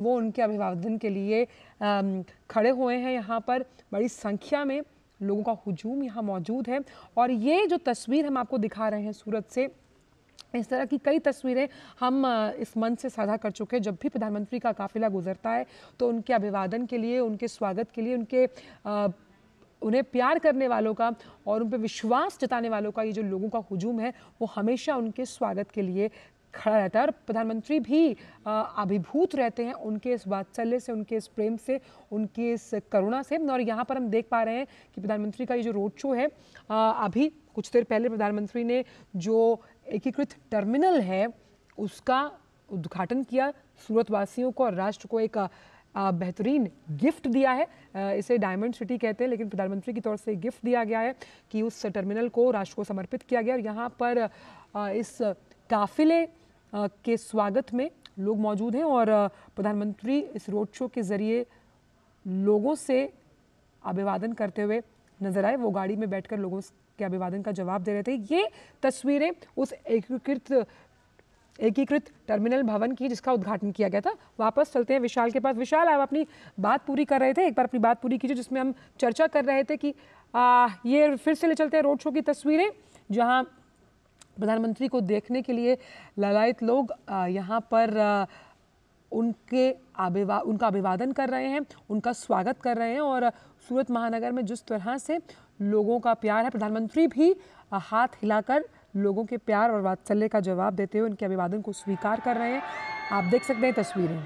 वो उनके अभिवादन के लिए खड़े हुए हैं। यहाँ पर बड़ी संख्या में लोगों का हुजूम यहाँ मौजूद है। और ये जो तस्वीर हम आपको दिखा रहे हैं सूरत से, इस तरह की कई तस्वीरें हम इस मंच से साझा कर चुके हैं। जब भी प्रधानमंत्री का काफिला गुजरता है तो उनके अभिवादन के लिए, उनके स्वागत के लिए, उन्हें प्यार करने वालों का और उन पर विश्वास जताने वालों का, ये जो लोगों का हुजूम है, वो हमेशा उनके स्वागत के लिए खड़ा रहता है। और प्रधानमंत्री भी अभिभूत रहते हैं उनके इस वात्सल्य से, उनके इस प्रेम से, उनकी इस करुणा से। और यहाँ पर हम देख पा रहे हैं कि प्रधानमंत्री का ये जो रोड शो है, अभी कुछ देर पहले प्रधानमंत्री ने जो एकीकृत टर्मिनल है उसका उद्घाटन किया। सूरत वासियों को और राष्ट्र को एक बेहतरीन गिफ्ट दिया है। इसे डायमंड सिटी कहते हैं, लेकिन प्रधानमंत्री की तौर से गिफ्ट दिया गया है कि उस टर्मिनल को राष्ट्र को समर्पित किया गया। और यहाँ पर इस काफिले के स्वागत में लोग मौजूद हैं और प्रधानमंत्री इस रोड शो के जरिए लोगों से अभिवादन करते हुए नजर आए। वो गाड़ी में बैठकर लोगों के अभिवादन का जवाब दे रहे थे। ये तस्वीरें उस एकीकृत टर्मिनल भवन की जिसका उद्घाटन किया गया था। वापस चलते हैं विशाल के पास। विशाल, आप अपनी बात पूरी कर रहे थे, एक बार अपनी बात पूरी कीजिए, जिसमें हम चर्चा कर रहे थे कि ये फिर से ले चलते हैं रोड शो की तस्वीरें, जहां प्रधानमंत्री को देखने के लिए लालायित लोग यहाँ पर उनका अभिवादन कर रहे हैं, उनका स्वागत कर रहे हैं। और सूरत महानगर में जिस तरह से लोगों का प्यार है, प्रधानमंत्री भी हाथ हिलाकर लोगों के प्यार और वात्सल्य का जवाब देते हुए उनके अभिवादन को स्वीकार कर रहे हैं। आप देख सकते हैं तस्वीरें।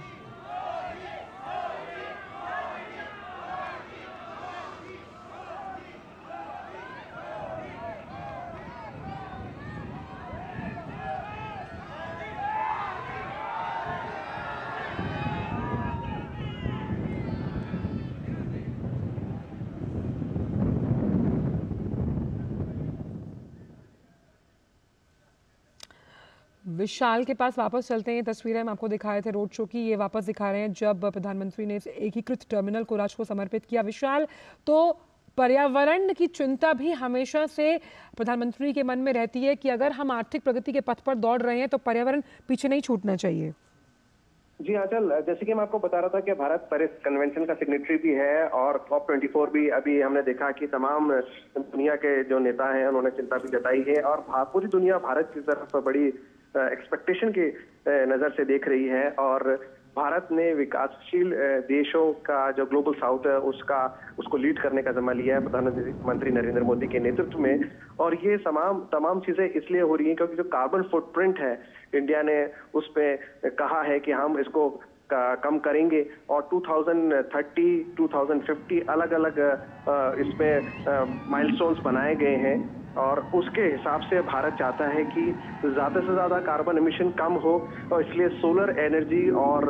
विशाल के पास वापस चलते हैं। तस्वीरें हम आपको दिखाए थे रोड शो की, ये वापस दिखा रहे हैं जब प्रधानमंत्री ने इस एकीकृत टर्मिनल को राष्ट्र को समर्पित किया। विशाल, तो पर्यावरण की चिंता भी हमेशा से प्रधानमंत्री के मन में रहती है कि अगर हम आर्थिक प्रगति के पथ पर दौड़ रहे हैं तो पर्यावरण पीछे नहीं छूटना चाहिए। जी आंचल, जैसे कि मैं आपको बता रहा था कि भारत पेरिस कन्वेंशन का सिग्नेटरी भी है और COP24 भी अभी हमने देखा कि तमाम दुनिया के जो नेता हैं उन्होंने चिंता भी जताई है और पूरी दुनिया भारत की तरफ बड़ी एक्सपेक्टेशन की नजर से देख रही है। और भारत ने विकासशील देशों का जो ग्लोबल साउथ है उसको लीड करने का जिम्मा लिया है प्रधानमंत्री नरेंद्र मोदी के नेतृत्व में। और ये तमाम चीजें इसलिए हो रही हैं क्योंकि जो कार्बन फुटप्रिंट है, इंडिया ने उस पे कहा है कि हम इसको कम करेंगे और 2030, 2050 अलग अलग इसमें माइलस्टोन्स बनाए गए हैं। और उसके हिसाब से भारत चाहता है कि ज्यादा से ज्यादा कार्बन एमिशन कम हो और इसलिए सोलर एनर्जी और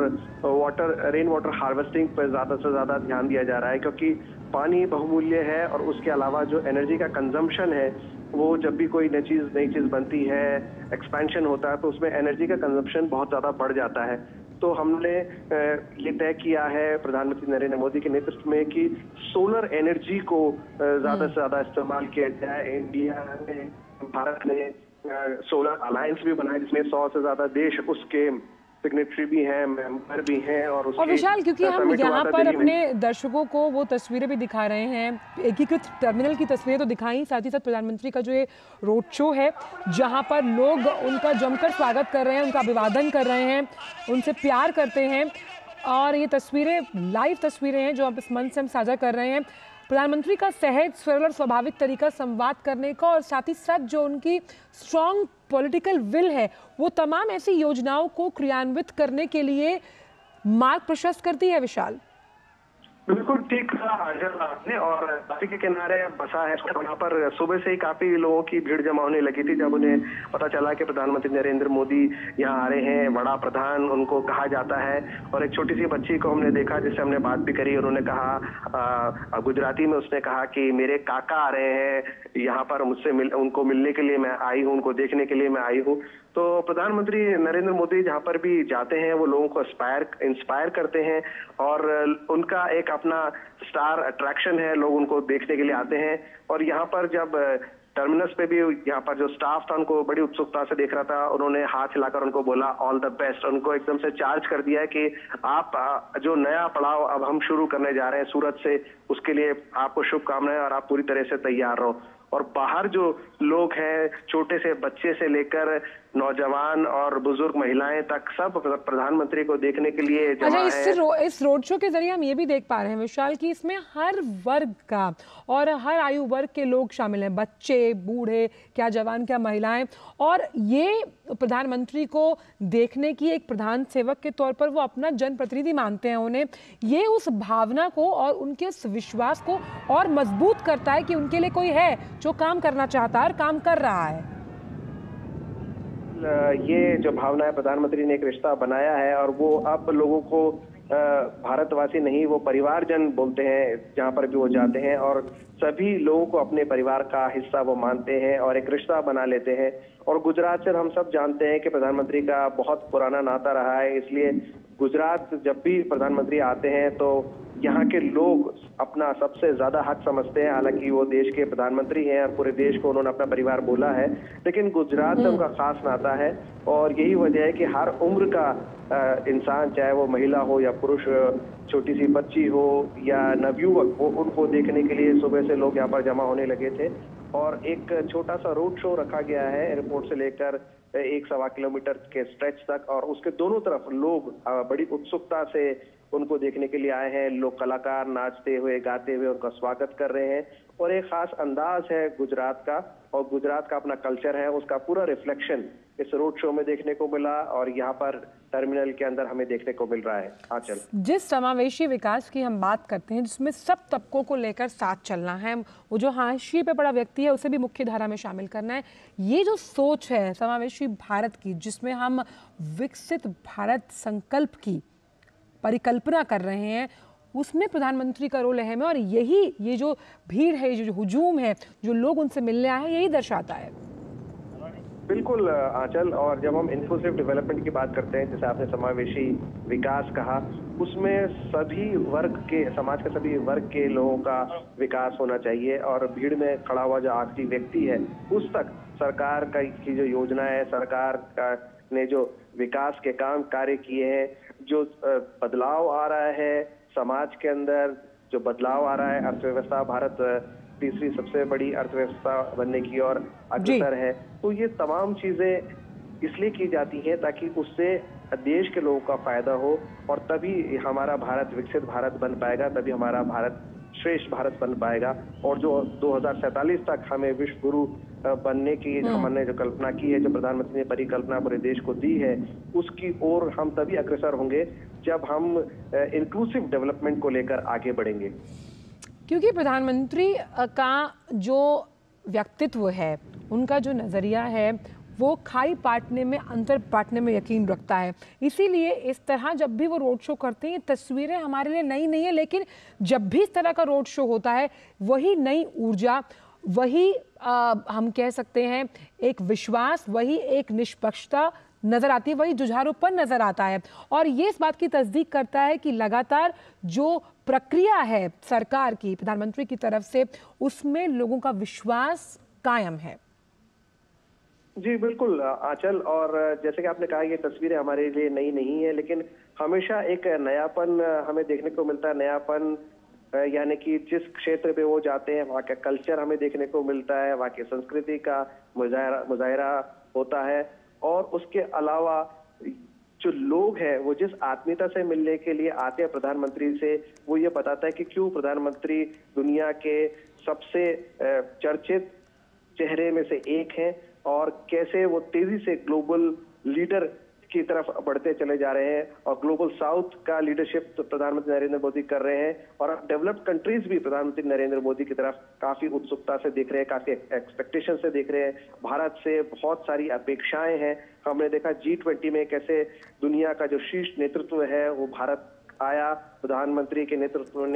रेन वाटर हार्वेस्टिंग पर ज्यादा से ज्यादा ध्यान दिया जा रहा है, क्योंकि पानी बहुमूल्य है और उसके अलावा जो एनर्जी का कंजम्पशन है वो जब भी कोई नई चीज बनती है, एक्सपेंशन होता है, तो उसमें एनर्जी का कंजम्पशन बहुत ज्यादा बढ़ जाता है। तो हमने ये तय किया है प्रधानमंत्री नरेंद्र मोदी के नेतृत्व में कि सोलर एनर्जी को ज्यादा से ज्यादा इस्तेमाल किया जाए। इंडिया ने, भारत ने सोलर अलायंस भी बनाया जिसमें 100 से ज्यादा देश उसके सिग्नेटरी भी हैं, मेंबर भी हैं। और विशाल, क्योंकि हम यहाँ पर अपने दर्शकों को वो तस्वीरें भी दिखा रहे हैं, एकीकृत टर्मिनल की तस्वीरें तो दिखाई, साथ ही साथ प्रधानमंत्री का जो ये रोड शो है जहाँ पर लोग उनका जमकर स्वागत कर रहे हैं, उनका अभिवादन कर रहे हैं, उनसे प्यार करते हैं। और ये तस्वीरें लाइव तस्वीरें हैं जो आप इस मंच से हम साझा कर रहे हैं। प्रधानमंत्री का सहज, सरल और स्वाभाविक तरीका संवाद करने का और साथ ही साथ जो उनकी स्ट्रॉन्ग पॉलिटिकल विल है वो तमाम ऐसी योजनाओं को क्रियान्वित करने के लिए मार्ग प्रशस्त करती है। विशाल, बिल्कुल ठीक कहा आपने। और नदी के किनारे बसा है, वहाँ पर सुबह से ही काफी लोगों की भीड़ जमा होने लगी थी जब उन्हें पता चला कि प्रधानमंत्री नरेंद्र मोदी यहाँ आ रहे हैं। बड़ा प्रधान उनको कहा जाता है। और एक छोटी सी बच्ची को हमने देखा जिससे हमने बात भी करी। उन्होंने कहा, गुजराती में उसने कहा कि मेरे काका आ रहे हैं यहाँ पर, उनको मिलने के लिए मैं आई हूँ, उनको देखने के लिए मैं आई हूँ। तो प्रधानमंत्री नरेंद्र मोदी जहाँ पर भी जाते हैं वो लोगों को इंस्पायर करते हैं और उनका एक अपना स्टार अट्रैक्शन है, लोग उनको देखने के लिए आते हैं। और यहाँ पर जब टर्मिनस पे भी यहाँ पर जो स्टाफ था उनको बड़ी उत्सुकता से देख रहा था। उन्होंने हाथ हिलाकर उनको बोला ऑल द बेस्ट। उनको एकदम से चार्ज कर दिया है कि आप जो नया पड़ाव अब हम शुरू करने जा रहे हैं सूरत से, उसके लिए आपको शुभकामनाएं और आप पूरी तरह से तैयार रहो। और बाहर जो लोग हैं, छोटे से बच्चे से लेकर नौजवान और बुजुर्ग महिलाएं तक, सब प्रधानमंत्री को देखने के लिए जमा है। इस रोड शो के जरिए हम ये भी देख पा रहे हैं विशाल कि इसमें हर वर्ग का और हर आयु वर्ग के लोग शामिल हैं, बच्चे, बूढ़े, क्या जवान, क्या महिलाएं। और ये प्रधानमंत्री को देखने की एक प्रधान सेवक के तौर पर वो अपना जनप्रतिनिधि मानते हैं उन्हें। ये उस भावना को और उनके उस विश्वास को और मजबूत करता है कि उनके लिए कोई है जो काम करना चाहता है और काम कर रहा है। ये जो भावना है, प्रधानमंत्री ने एक रिश्ता बनाया है और वो अब लोगों को भारतवासी नहीं, वो परिवारजन बोलते हैं जहां पर भी वो जाते हैं, और सभी लोगों को अपने परिवार का हिस्सा वो मानते हैं और एक रिश्ता बना लेते हैं। और गुजरात से हम सब जानते हैं कि प्रधानमंत्री का बहुत पुराना नाता रहा है, इसलिए गुजरात जब भी प्रधानमंत्री आते हैं तो यहाँ के लोग अपना सबसे ज्यादा हक समझते हैं। हालांकि वो देश के प्रधानमंत्री हैं और पूरे देश को उन्होंने अपना परिवार बोला है, लेकिन गुजरात से उनका खास नाता है। और यही वजह है कि हर उम्र का इंसान, चाहे वो महिला हो या पुरुष, छोटी सी बच्ची हो या नवयुवक हो, उनको देखने के लिए सुबह से लोग यहाँ पर जमा होने लगे थे। और एक छोटा सा रोड शो रखा गया है एयरपोर्ट से लेकर 1-1.25 किलोमीटर के स्ट्रेच तक, और उसके दोनों तरफ लोग बड़ी उत्सुकता से उनको देखने के लिए आए हैं। लोग कलाकार नाचते हुए, गाते हुए उनका स्वागत कर रहे हैं। और एक खास अंदाज है गुजरात का, और गुजरात का अपना कल्चर है, उसका पूरा रिफ्लेक्शन इस रोड शो में देखने को मिला और यहाँ पर टर्मिनल के अंदर हमें देखने को मिल रहा है। हाँ, चल जिस समावेशी विकास की हम बात करते हैं, जिसमें सब तबकों को लेकर साथ चलना है, वो जो हाशिए पे पड़ा व्यक्ति है उसे भी मुख्य धारा में शामिल करना है, ये जो सोच है समावेशी भारत की, जिसमें हम विकसित भारत संकल्प की परिकल्पना कर रहे हैं, उसमें प्रधानमंत्री का रोल अहम है। और यही ये जो भीड़ है, जो हुजूम है, जो लोग उनसे मिलने आए हैं, यही दर्शाता है। बिल्कुल आंचल, और जब हम इंक्लूसिव डेवलपमेंट की बात करते हैं, जैसे आपने समावेशी विकास कहा, उसमें सभी वर्ग के, समाज के सभी वर्ग के लोगों का विकास होना चाहिए। और भीड़ में खड़ा हुआ जो आखिरी व्यक्ति है, उस तक सरकार की जो योजना है, सरकार का ने जो विकास के काम कार्य किए हैं, जो बदलाव आ रहा है समाज के अंदर, जो बदलाव आ रहा है, अर्थव्यवस्था, भारत तीसरी सबसे बड़ी अर्थव्यवस्था बनने की ओर अग्रसर है, तो ये तमाम चीजें इसलिए की जाती हैं ताकि उससे देश के लोगों का फायदा हो, और तभी हमारा भारत विकसित भारत बन पाएगा, तभी हमारा भारत श्रेष्ठ भारत बन पाएगा। और जो 2047 तक हमें विश्व गुरु बनने की हमने जो कल्पना की है, जो प्रधानमंत्री ने परिकल्पना पूरे देश को दी है, उसकी ओर हम तभी अग्रसर होंगे जब हम इंक्लूसिव डेवलपमेंट को लेकर आगे बढ़ेंगे। क्योंकि प्रधानमंत्री का जो व्यक्तित्व है, उनका जो नज़रिया है, वो खाई बांटने में, अंतर बांटने में यकीन रखता है। इसीलिए इस तरह जब भी वो रोड शो करते हैं, तस्वीरें हमारे लिए नई नहीं है, लेकिन जब भी इस तरह का रोड शो होता है, वही नई ऊर्जा, वही हम कह सकते हैं एक विश्वास, वही एक निष्पक्षता नजर आती है, वही जुझारूपन नजर आता है। और ये इस बात की तस्दीक करता है कि लगातार जो प्रक्रिया है सरकार की, प्रधानमंत्री की तरफ से, उसमें लोगों का विश्वास कायम है। जी बिल्कुल आंचल, और जैसे कि आपने कहा, ये तस्वीरें हमारे लिए नई नहीं है, लेकिन हमेशा एक नयापन हमें देखने को मिलता है। नयापन यानी कि जिस क्षेत्र पे वो जाते हैं, वहाँ का कल्चर हमें देखने को मिलता है, वहाँ की संस्कृति का मुजाहरा होता है। और उसके अलावा जो लोग हैं, वो जिस आत्मीयता से मिलने के लिए आते हैं प्रधानमंत्री से, वो ये बताता है कि क्यों प्रधानमंत्री दुनिया के सबसे चर्चित चेहरे में से एक हैं, और कैसे वो तेजी से ग्लोबल लीडर की तरफ बढ़ते चले जा रहे हैं। और ग्लोबल साउथ का लीडरशिप तो प्रधानमंत्री नरेंद्र मोदी कर रहे हैं, और डेवलप्ड कंट्रीज भी प्रधानमंत्री नरेंद्र मोदी की तरफ काफी उत्सुकता से देख रहे हैं, काफी एक्सपेक्टेशन से देख रहे हैं। भारत से बहुत सारी अपेक्षाएं हैं। हमने देखा G20 में कैसे दुनिया का जो शीर्ष नेतृत्व है वो भारत आया, प्रधानमंत्री के नेतृत्व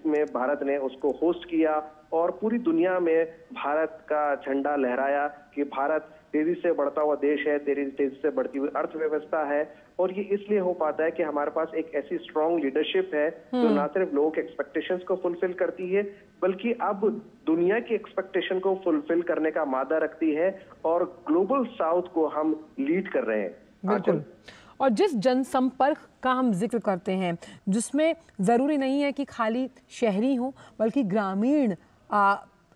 में भारत ने उसको होस्ट किया, और पूरी दुनिया में भारत का झंडा लहराया कि भारत तेजी से बढ़ता हुआ देश है, तेजी से बढ़ती हुई अर्थव्यवस्था है, और ये इसलिए हो पाता है कि हमारे पास एक ऐसी स्ट्रांग लीडरशिप है जो ना सिर्फ लोगों के एक्सपेक्टेशंस को फुलफिल करती है, बल्कि अब दुनिया की एक्सपेक्टेशन को फुलफिल करने का मादा रखती है, और ग्लोबल साउथ को हम लीड कर रहे हैं। बिल्कुल। और जिस जनसंपर्क का हम जिक्र करते हैं, जिसमें ज़रूरी नहीं है कि खाली शहरी हो, बल्कि ग्रामीण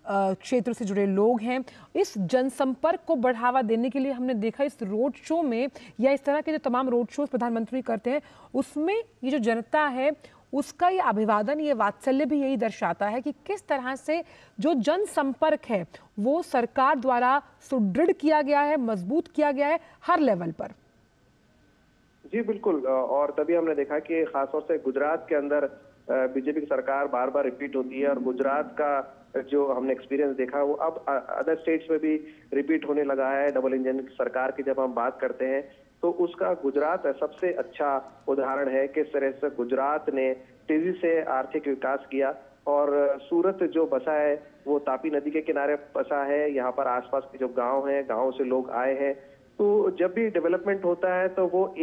क्षेत्र से जुड़े लोग हैं, इस जनसंपर्क को बढ़ावा देने के लिए हमने देखा इस रोड शो में, या इस तरह के जो तमाम रोड शोज प्रधानमंत्री करते हैं, उसमें ये जो जनता है उसका ये अभिवादन, ये वात्सल्य भी यही दर्शाता है कि किस तरह से जो जनसंपर्क है वो सरकार द्वारा सुदृढ़ किया गया है, मजबूत किया गया है हर लेवल पर। जी बिल्कुल, और तभी हमने देखा कि खासतौर से गुजरात के अंदर बीजेपी की सरकार बार बार रिपीट होती है, और गुजरात का जो हमने एक्सपीरियंस देखा वो अब अदर स्टेट्स में भी रिपीट होने लगा है। डबल इंजन सरकार की जब हम बात करते हैं तो उसका गुजरात सबसे अच्छा उदाहरण है, किस तरह से गुजरात ने तेजी से आर्थिक विकास किया। और सूरत जो बसा है वो तापी नदी के किनारे बसा है, यहाँ पर आसपास के जो गांव हैं, गाँव से लोग आए हैं। तो जब भी डेवलपमेंट होता है तो वो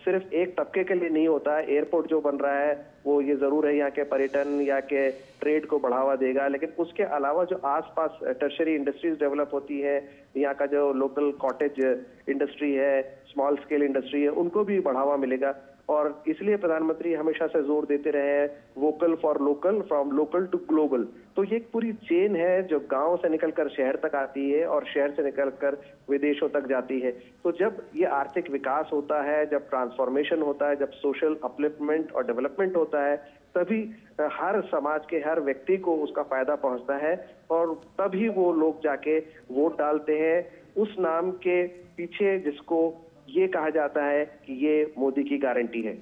सिर्फ एक तबके के लिए नहीं होता है। एयरपोर्ट जो बन रहा है वो ये जरूर है यहाँ के पर्यटन या के ट्रेड को बढ़ावा देगा, लेकिन उसके अलावा जो आसपास टर्शरी इंडस्ट्रीज डेवलप होती है, यहाँ का जो लोकल कॉटेज इंडस्ट्री है, स्मॉल स्केल इंडस्ट्री है, उनको भी बढ़ावा मिलेगा। और इसलिए प्रधानमंत्री हमेशा से जोर देते रहे हैं vocal for local, from local to global. तो ये एक पूरी चेन है जो गांव से निकलकर शहर तक आती है और शहर से निकलकर विदेशों तक जाती है। तो जब ये आर्थिक विकास होता है, जब ट्रांसफॉर्मेशन होता है, जब सोशल अपलिफ्टमेंट और डेवलपमेंट होता है, तभी हर समाज के हर व्यक्ति को उसका फायदा पहुंचता है, और तभी वो लोग जाके वोट डालते हैं उस नाम के पीछे जिसको ये कहा जाता है कि ये मोदी की गारंटी है।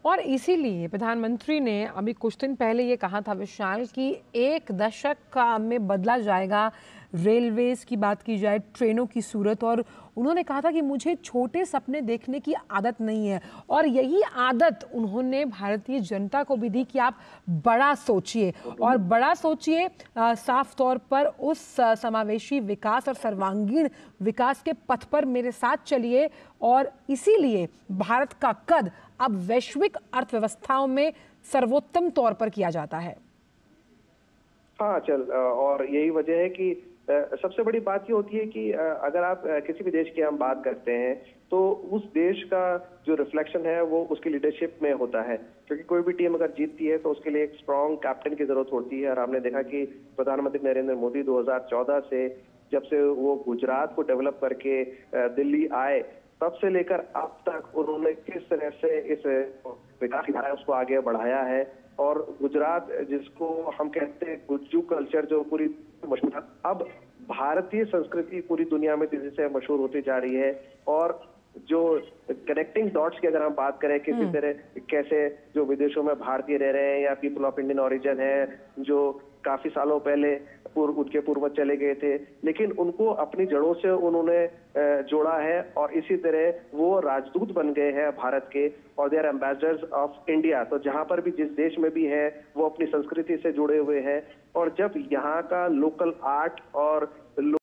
और इसीलिए प्रधानमंत्री ने अभी कुछ दिन पहले ये कहा था विशाल कि 1 दशक में बदला जाएगा रेलवेज की बात की जाए, ट्रेनों की सूरत, और उन्होंने कहा था कि मुझे छोटे सपने देखने की आदत नहीं है, और यही आदत उन्होंने भारतीय जनता को भी दी कि आप बड़ा सोचिए, और बड़ा सोचिए साफ तौर पर उस समावेशी विकास और सर्वांगीण विकास के पथ पर मेरे साथ चलिए। और इसीलिए भारत का कद अब वैश्विक अर्थव्यवस्थाओं में सर्वोत्तम तौर पर किया जाता है। हाँ चल, और यही वजह है कि सबसे बड़ी बात ये होती है कि अगर आप किसी भी देश की हम बात करते हैं तो उस देश का जो रिफ्लेक्शन है वो उसकी लीडरशिप में होता है, क्योंकि कोई भी टीम अगर जीतती है तो उसके लिए एक स्ट्रांग कैप्टन की जरूरत होती है। और हमने देखा कि प्रधानमंत्री नरेंद्र मोदी 2014 से जब से वो गुजरात को डेवलप करके दिल्ली आए, तब से लेकर अब तक उन्होंने किस तरह से इस विकास की धारा है उसको आगे बढ़ाया है। और गुजरात जिसको हम कहते हैं गुज्जू कल्चर, जो पूरी मशहूर था, अब भारतीय संस्कृति पूरी दुनिया में तेजी से मशहूर होती जा रही है। और जो कनेक्टिंग डॉट्स की अगर हम बात करें, किसी तरह कैसे जो विदेशों में भारतीय रह रहे हैं या पीपल ऑफ इंडियन ओरिजिन है जो काफी सालों पहले उनके पूर्वज चले गए थे, लेकिन उनको अपनी जड़ों से उन्होंने जोड़ा है, और इसी तरह वो राजदूत बन गए हैं भारत के, और they are ambassadors of India. तो जहां पर भी जिस देश में भी है वो अपनी संस्कृति से जुड़े हुए हैं। और जब यहाँ का लोकल आर्ट और